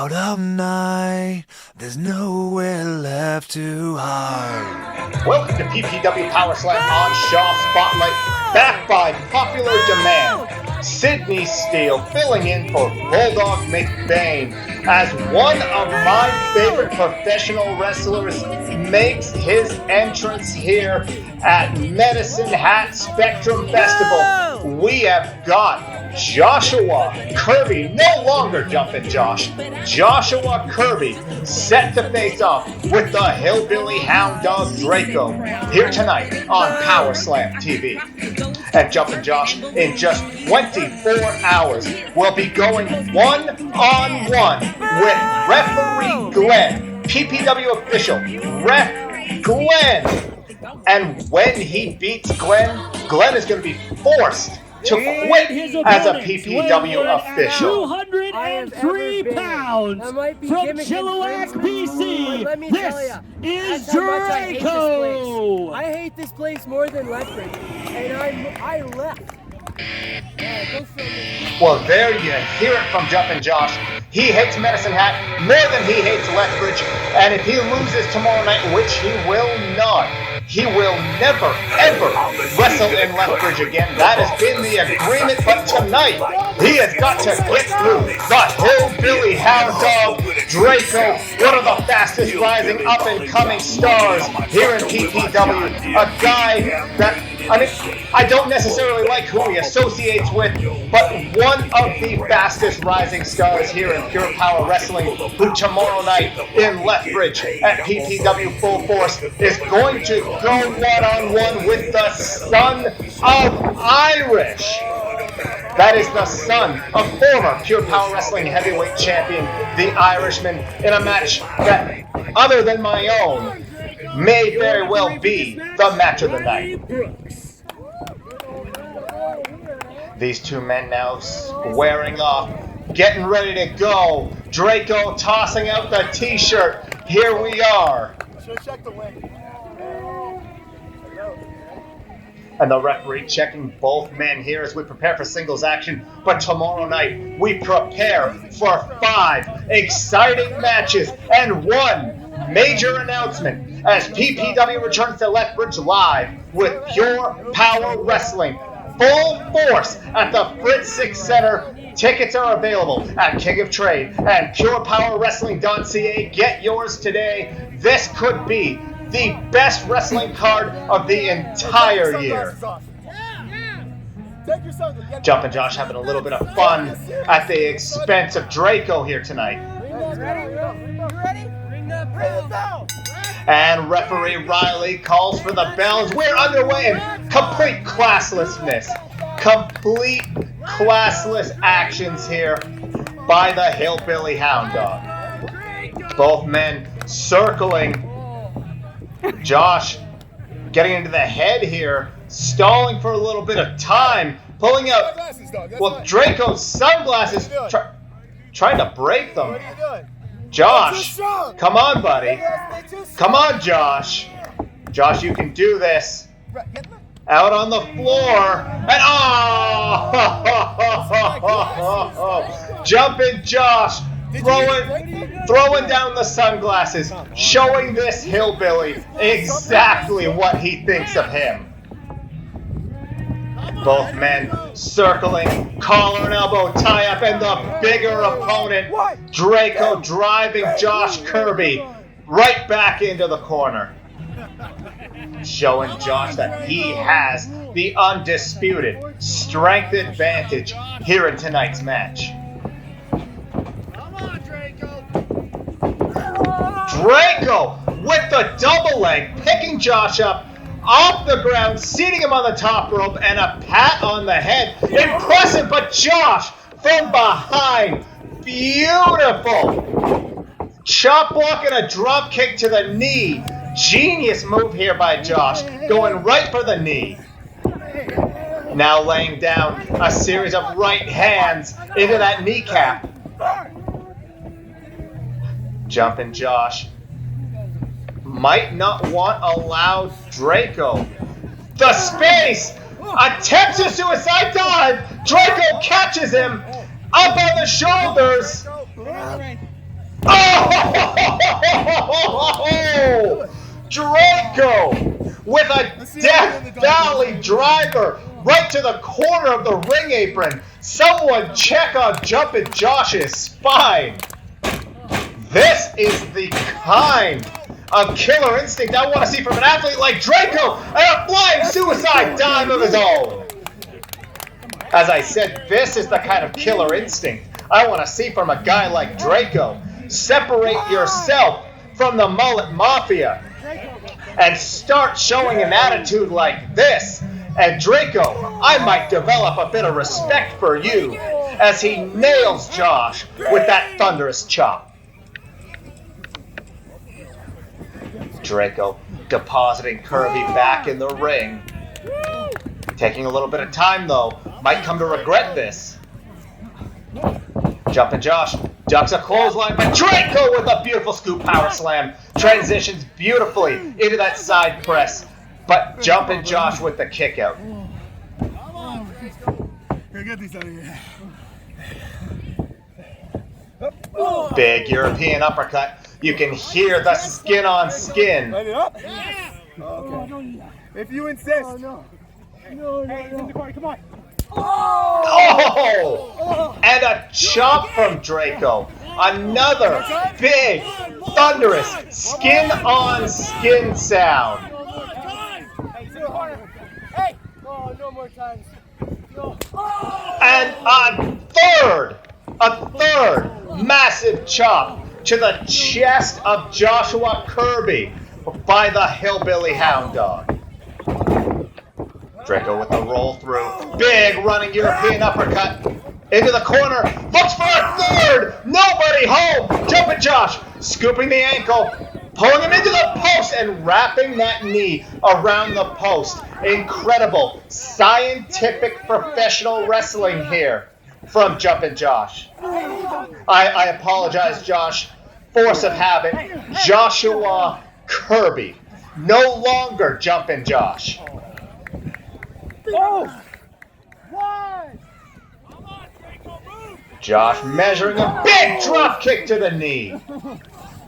Out of night, there's nowhere left to hide. Welcome to PPW PowerSlam on Shaw Spotlight, backed by popular demand. Sydney Steele filling in for Bulldog McBain as one of my favorite professional wrestlers makes his entrance here at Medicine Hat Spectrum Festival. We have got Joshua Kirby, no longer Jumpin' Josh, Joshua Kirby set to face off with the Hillbilly Hound Dog Drayco here tonight on PowerSlamTV. And Jumpin' Josh, in just 24 hours, will be going one-on-one with referee Glenn, PPW official, ref Glenn. And when he beats Glenn, Glenn is going to be forced to quit as a PPW official. 203 pounds from Chilliwack, BC. This is Drayco. I hate this place more than Lethbridge, and I left. Well, there you hear it from Jumpin' Josh. He hates Medicine Hat more than he hates Lethbridge, and if he loses tomorrow night, which he will not, he will never, ever wrestle in Lethbridge again. That has been the agreement, but tonight, he has got to get through the Hillbilly Hound Dog Drayco, one of the fastest rising up-and-coming stars here in PPW. A guy that, I don't necessarily like who he associates with, but one of the fastest rising stars here in Pure Power Wrestling, who tomorrow night in Lethbridge at PPW Full Force is going to go one-on-one with the son of Irish. That is the son of former Pure Power Wrestling heavyweight champion, the Irishman, in a match that, other than my own, may very well be the match of the night. These two men now squaring off, getting ready to go. Drayco tossing out the t-shirt. Here we are. And the referee checking both men here as we prepare for singles action. But tomorrow night, we prepare for 5 exciting matches and 1 major announcement as PPW returns to Lethbridge live with Pure Power Wrestling. Full force at the Fritz 6 Center. Tickets are available at King of Trade and PurePowerWrestling.ca. Get yours today. This could be the best wrestling card of the entire year. Jumpin' Josh having a little bit of fun at the expense of Drayco here tonight. And referee Riley calls for the bells. We're underway in complete classlessness. Complete classless actions here by the Hillbilly Hound Dog. Both men circling. Josh getting into the head here, stalling for a little bit of time, pulling out, well, Drayco's sunglasses, trying to break them. Josh, come on, buddy. Come on, Josh. Josh, you can do this. Out on the floor. And oh! Jumpin' Josh. Throwing down the sunglasses. Showing this hillbilly exactly what he thinks of him. Both men circling, collar and elbow tie-up, and the bigger opponent, Drayco, driving Josh Kirby right back into the corner. Showing Josh that he has the undisputed strength advantage here in tonight's match. Drayco with the double leg, picking Josh up off the ground, seating him on the top rope, and a pat on the head. Impressive, but Josh from behind. Beautiful. Chop block and a drop kick to the knee. Genius move here by Josh, going right for the knee. Now laying down a series of right hands into that kneecap. Jumpin' Josh might not want to allow Drayco. The space! Attempts a suicide dive! Drayco catches him up on the shoulders! Oh! Drayco with a Death Valley driver right to the corner of the ring apron. Someone check on Jumpin' Josh's spine. This is the kind of killer instinct I want to see from an athlete like Drayco and a flying suicide dive of his own. As I said, this is the kind of killer instinct I want to see from a guy like Drayco. Separate yourself from the mullet mafia and start showing an attitude like this. And Drayco, I might develop a bit of respect for you as he nails Josh with that thunderous chop. Drayco depositing Kirby back in the ring. Taking a little bit of time though, might come to regret this. Jumpin' Josh ducks a clothesline, but Drayco with a beautiful scoop power slam transitions beautifully into that side press, but Jumpin' Josh with the kick out. Big European uppercut. You can hear the skin on skin. If you insist. No. Hey, he's in the corner. Come on. Oh! And a chop from Drayco. Another big, thunderous, skin-on-skin sound. Hey, he's in the corner. Hey! Oh, no more times. No. And a third massive chop to the chest of Joshua Kirby by the Hillbilly Hound Dog. Drayco with the roll through. Big running European uppercut. Into the corner. Looks for a third. Nobody home. Jumpin' Josh. Scooping the ankle. Pulling him into the post and wrapping that knee around the post. Incredible. Scientific professional wrestling here from Jumpin' Josh. I apologize, Josh. Force of habit. Joshua Kirby. No longer Jumpin' Josh. Oh! Josh measuring a big drop kick to the knee.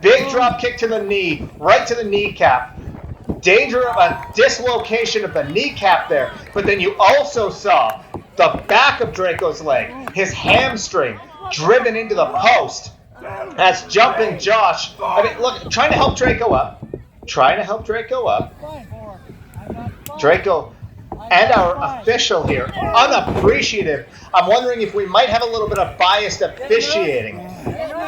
Big drop kick to the knee, right to the kneecap. Danger of a dislocation of the kneecap there. But then you also saw the back of Drayco's leg, his hamstring driven into the post. As Jumpin' Josh, look, trying to help Drayco up. Drayco and our official here, unappreciative. I'm wondering if we might have a little bit of biased officiating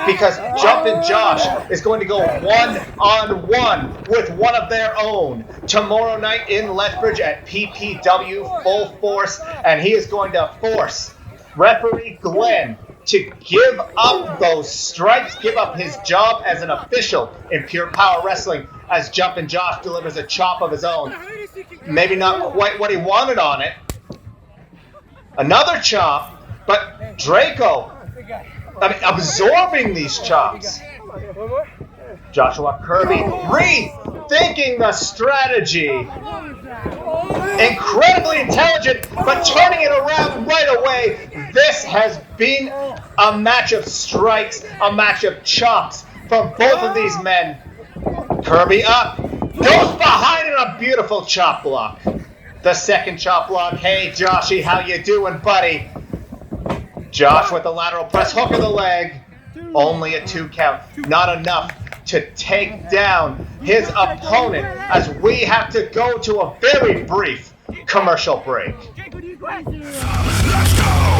because Jumpin' Josh is going to go one-on-one with one of their own tomorrow night in Lethbridge at PPW Full Force, and he is going to force referee Glenn to give up those stripes, give up his job as an official in Pure Power Wrestling as Jumpin' Josh delivers a chop of his own. Maybe not quite what he wanted on it. Another chop, but Drayco absorbing these chops. Joshua Kirby rethinking the strategy. Incredibly intelligent, but turning it around right away. This has been a match of strikes, a match of chops from both of these men. Kirby up, goes behind in a beautiful chop block. The second chop block. Hey, Joshy, how you doing, buddy? Josh with the lateral press, hook of the leg. Only a 2 count. Not enough to take down his opponent as we have to go to a very brief commercial break. Let's go!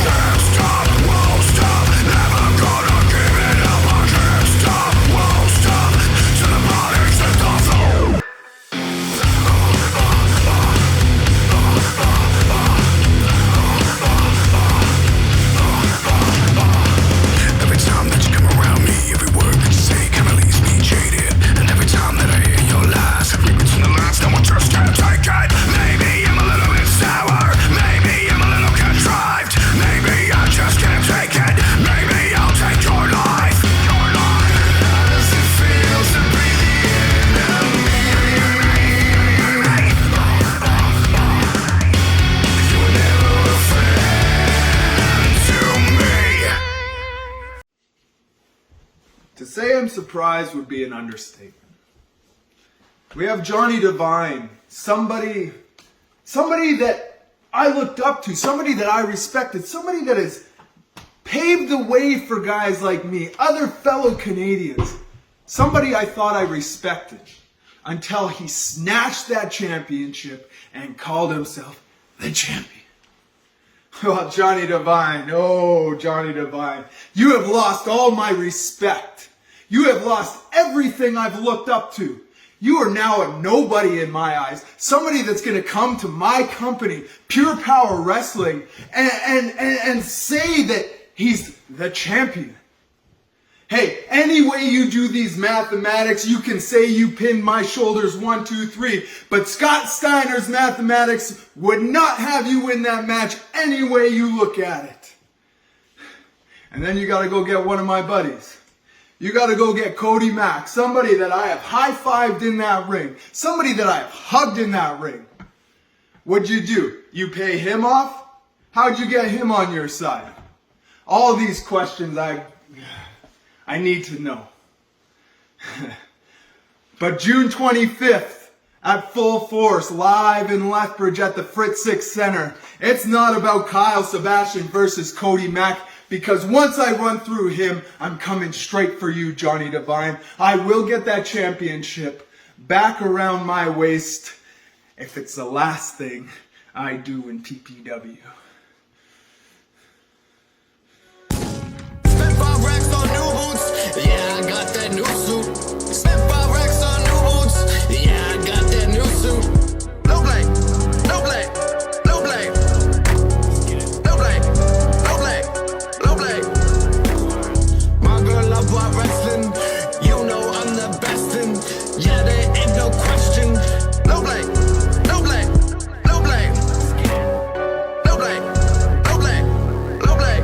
Can't stop, won't stop, never gonna give it up. I can't stop, won't stop, till the body's at the floor. Every time that you come around me, every word that you say kinda leaves me jaded. And every time that I hear your lies, I read between the lines, no one just can't take it. Maybe I'm a little bit sour, maybe I'm a little contrived, maybe To say I'm surprised would be an understatement. We have Johnny Devine, somebody that I looked up to, somebody that I respected, somebody that has paved the way for guys like me, other fellow Canadians, somebody I thought I respected, until he snatched that championship and called himself the champion. Oh, Johnny Devine, oh, Johnny Devine, you have lost all my respect. You have lost everything I've looked up to. You are now a nobody in my eyes. Somebody that's going to come to my company, Pure Power Wrestling, and say that he's the champion. Hey, any way you do these mathematics, you can say you pinned my shoulders 1, 2, 3. But Scott Steiner's mathematics would not have you win that match any way you look at it. And then you got to go get one of my buddies. You got to go get Cody Mac, somebody that I have high-fived in that ring, somebody that I have hugged in that ring. What'd you do? You pay him off? How'd you get him on your side? All these questions I need to know. But June 25th, at full force, live in Lethbridge at the Fritz 6 Center, it's not about Kyle Sebastian versus Cody Mac. Because once I run through him, I'm coming straight for you, Johnny Devine. I will get that championship back around my waist if it's the last thing I do in PPW. Spent 5 racks on new boots. Yeah, I got that new suit. Spent 5 racks on new boots. Yeah, I got that new suit. No Blay, no Blay, no Blay. No Blay, no Blay, no Blay. My girl love my wrestling. You know I'm the best in. Yeah, there ain't no question. No Blay, no Blay, no Blay. No Blay, no Blay, no Blay.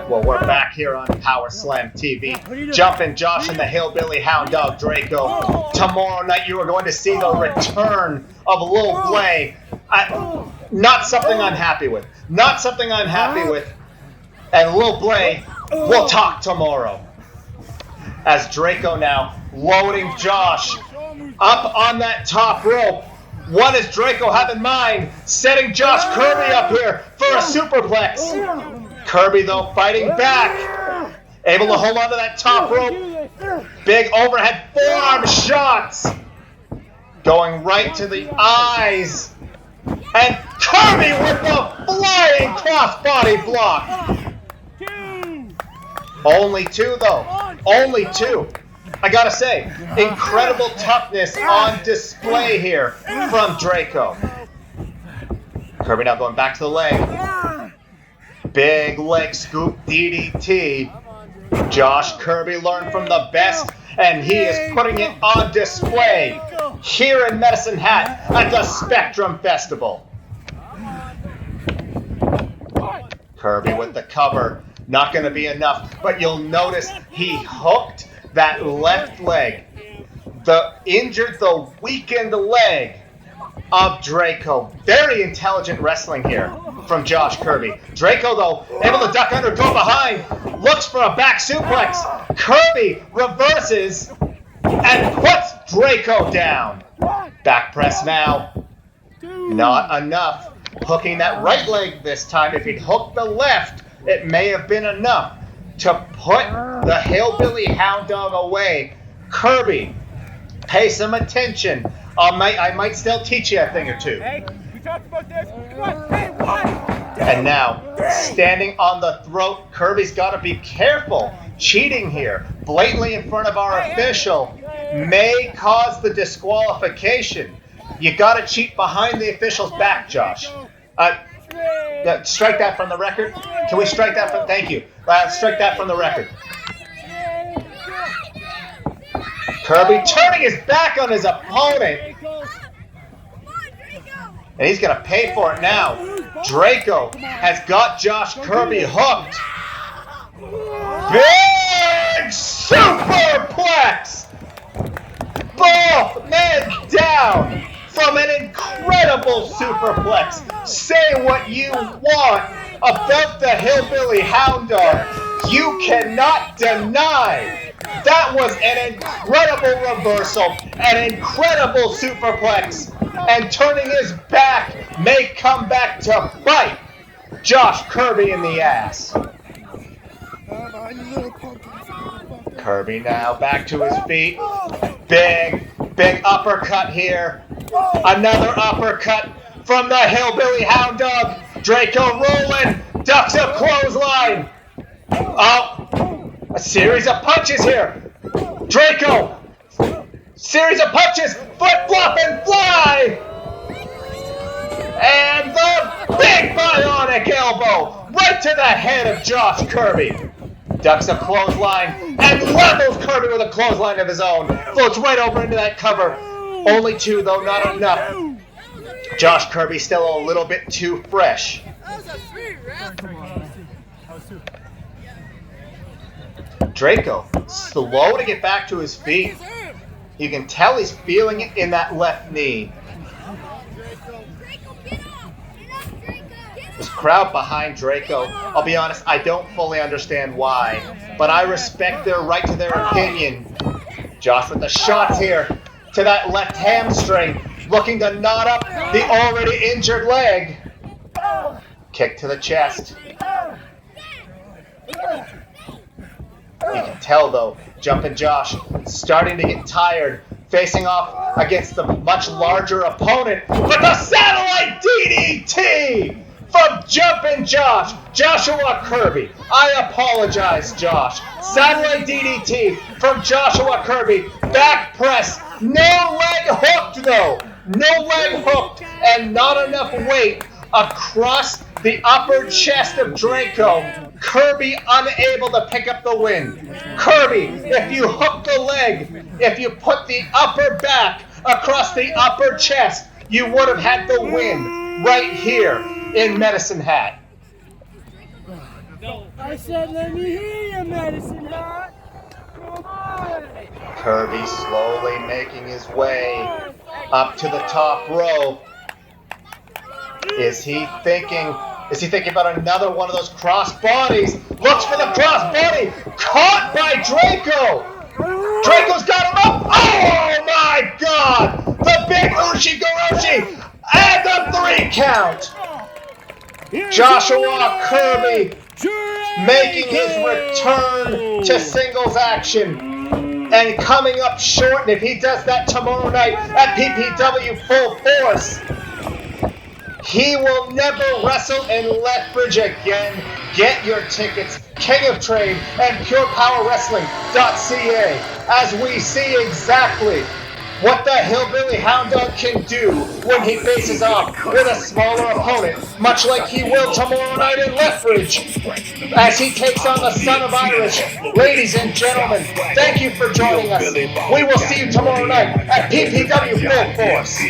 Well, we're back here on PowerSlamTV. Jumpin' Josh and the Hillbilly Hound Dog Drayco. Tomorrow night you are going to see the return of Lil Blay. Not something I'm happy with. Not something I'm happy with. And Lil Blay will talk tomorrow. As Drayco now loading Josh up on that top rope. What does Drayco have in mind? Setting Josh Kirby up here for a superplex. Kirby, though, fighting back. Able to hold on to that top rope. Big overhead forearm shots. Going right to the eyes. And Kirby with the flying crossbody block. Only 2, though. Only 2. I gotta say, incredible toughness on display here from Drayco. Kirby now going back to the leg. Big leg scoop DDT. Josh Kirby learned from the best, and he is putting it on display here in Medicine Hat at the Spectrum Festival. Kirby with the cover. Not going to be enough, but you'll notice he hooked that left leg. The weakened leg of Drayco. Very intelligent wrestling here from Josh Kirby. Drayco, though, able to duck under, go behind, looks for a back suplex. Kirby reverses and puts Drayco down. Back press now. Not enough. Hooking that right leg this time. If he'd hooked the left, it may have been enough to put the Hillbilly Hound Dog away. Kirby, pay some attention. I might still teach you a thing or two. Hey, we talked about this. Come on. Hey, what? And now, standing on the throat, Kirby's got to be careful. Cheating here, blatantly in front of our official, may cause the disqualification. You got to cheat behind the official's back, Josh. Strike that from the record. Can we strike that from? Thank you. Strike that from the record. Kirby turning his back on his opponent. And he's going to pay for it now. Drayco has got Josh Kirby hooked. Big superplex. Both men down from an incredible superplex. Say what you want about the Hillbilly Hound Dog. You cannot deny that was an incredible reversal, an incredible superplex, and turning his back may come back to bite Josh Kirby in the ass. Kirby now back to his feet. Big uppercut here. Another uppercut from the Hillbilly Hound Dog. Drayco rolling, ducks a clothesline. Oh, a series of punches here. Drayco, series of punches, foot flop and fly. And the big bionic elbow right to the head of Josh Kirby. Ducks a clothesline and levels Kirby with a clothesline of his own. Floats right over into that cover. Only two, though, not enough. Josh Kirby still a little bit too fresh. Drayco, slow to get back to his feet. You can tell he's feeling it in that left knee. This crowd behind Drayco, I'll be honest, I don't fully understand why, but I respect their right to their opinion. Josh with the shots here to that left hamstring, looking to knot up the already injured leg. Kick to the chest. You can tell, though, Jumpin' Josh starting to get tired, facing off against the much larger opponent, but the satellite DDT from Jumpin' Josh, Joshua Kirby. I apologize, Josh. Satellite DDT from Joshua Kirby. Back press. No leg hooked, though. No leg hooked, and not enough weight across the upper chest of Drayco. Kirby unable to pick up the win. Kirby, if you hook the leg, if you put the upper back across the upper chest, you would have had the win right here in Medicine Hat. I said, let me hear you, Medicine Hat. Come on. Kirby slowly making his way up to the top row. Is he thinking about another one of those cross bodies? Looks for the cross body. Caught by Drayco. Draco's got him up. Oh my God! The big Ushi-Goroshi and the 3 count. Joshua Kirby making his return to singles action and coming up short. And if he does that tomorrow night at PPW Full Force, he will never wrestle in Lethbridge again. Get your tickets, King of Trade and PurePowerWrestling.ca, as we see exactly what the Hillbilly Hound Dog can do when he faces off with a smaller opponent, much like he will tomorrow night in Lethbridge, as he takes on the Son of Irish. Ladies and gentlemen, thank you for joining us. We will see you tomorrow night at PPW Full Force.